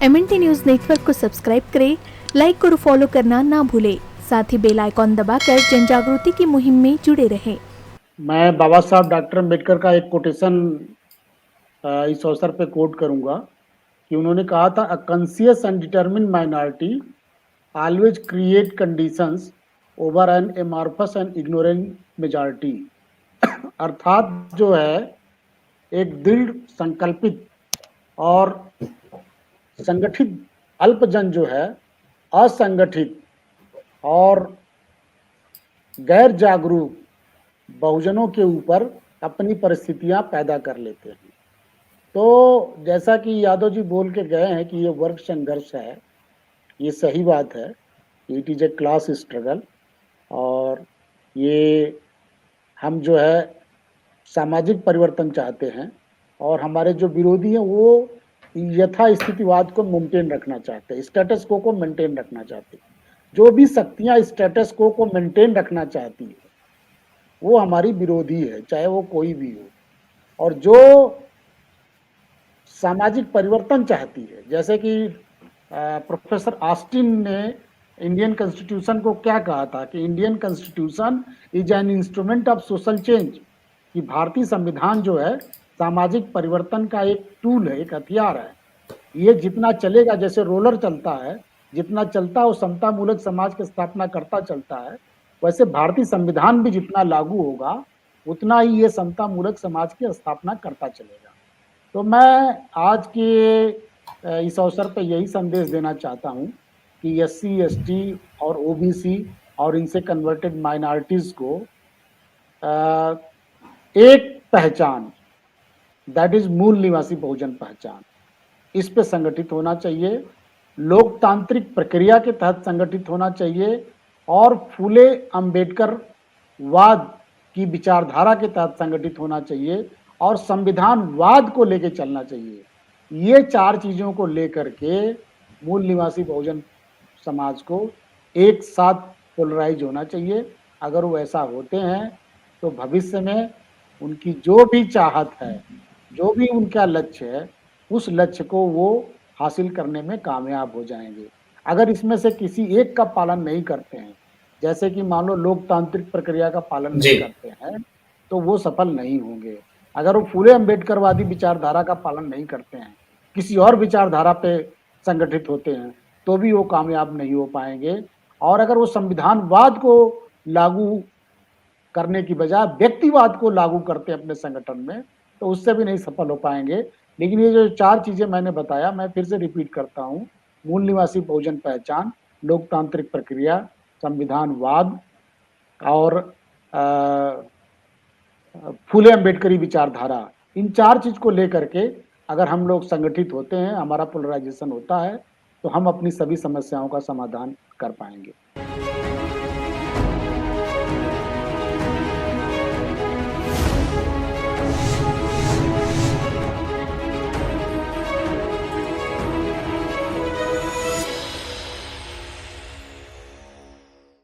MNT news network को subscribe करें, like और फॉलो करना ना भूलें। साथ ही बेल आइकॉन दबाकर जन जागृति की मुहिम में जुड़े रहें। मैं बाबा साहब डॉक्टर अम्बेडकर का एक कोटेशन इस अवसर पे कोट करूंगा कि उन्होंने कहा था, a conscious and determined minority always create conditions over an amorphous and ignorant majority. अर्थात जो है, एक दृढ़ संकल्पित और संगठित अल्पजन जो है असंगठित और गैर जागरूक बहुजनों के ऊपर अपनी परिस्थितियां पैदा कर लेते हैं। तो जैसा कि यादव जी बोल के गए हैं कि ये वर्ग संघर्ष है, ये सही बात है। It is a class struggle और ये हम जो है सामाजिक परिवर्तन चाहते हैं और हमारे जो विरोधी हैं वो यथा स्थितिवाद को मेंटेन रखना चाहते हैं, स्टेटस को मेंटेन रखना चाहते हैं। जो भी शक्तियां स्टेटस को मेंटेन रखना चाहती है वो हमारी विरोधी है, चाहे वो कोई भी हो। और जो सामाजिक परिवर्तन चाहती है, जैसे कि प्रोफेसर ऑस्टिन ने इंडियन कॉन्स्टिट्यूशन को क्या कहा था कि Indian constitution is an instrument of social change, कि भारतीय संविधान जो है सामाजिक परिवर्तन का एक टूल है, एक हथियार है। ये जितना चलेगा, जैसे रोलर चलता है, जितना चलता है वो समता मूलक समाज की स्थापना करता चलता है, वैसे भारतीय संविधान भी जितना लागू होगा उतना ही ये समता मूलक समाज की स्थापना करता चलेगा। तो मैं आज के इस अवसर पर यही संदेश देना चाहता हूँ कि एससी, एसटी और ओबीसी और इनसे कन्वर्टेड माइनॉरिटीज को एक पहचान, दैट इज मूल निवासी बहुजन पहचान, इस पे संगठित होना चाहिए, लोकतांत्रिक प्रक्रिया के तहत संगठित होना चाहिए और फूले अंबेडकर वाद की विचारधारा के तहत संगठित होना चाहिए और संविधानवाद को लेकर चलना चाहिए। ये चार चीजों को लेकर के मूल निवासी बहुजन समाज को एक साथ पोलराइज होना चाहिए। अगर वो ऐसा होते हैं तो भविष्य में उनकी जो भी चाहत है, जो भी उनका लक्ष्य है, उस लक्ष्य को वो हासिल करने में कामयाब हो जाएंगे। अगर इसमें से किसी एक का पालन नहीं करते हैं, जैसे कि मान लो लोकतांत्रिक प्रक्रिया का पालन नहीं जी। करते हैं, तो वो सफल नहीं होंगे। अगर वो फूले अंबेडकरवादी विचारधारा का पालन नहीं करते हैं, किसी और विचारधारा पे संगठित होते हैं, तो भी वो कामयाब नहीं हो पाएंगे। और अगर वो संविधानवाद को लागू करने की बजाय व्यक्तिवाद को लागू करते हैं अपने संगठन में, तो उससे भी नहीं सफल हो पाएंगे। लेकिन ये जो चार चीजें मैंने बताया, मैं फिर से रिपीट करता हूँ, मूल निवासी बहुजन पहचान, लोकतांत्रिक प्रक्रिया, संविधानवाद और फूले अंबेडकरी विचारधारा, इन चार चीज को लेकर के अगर हम लोग संगठित होते हैं, हमारा पोलराइजेशन होता है, तो हम अपनी सभी समस्याओं का समाधान कर पाएंगे।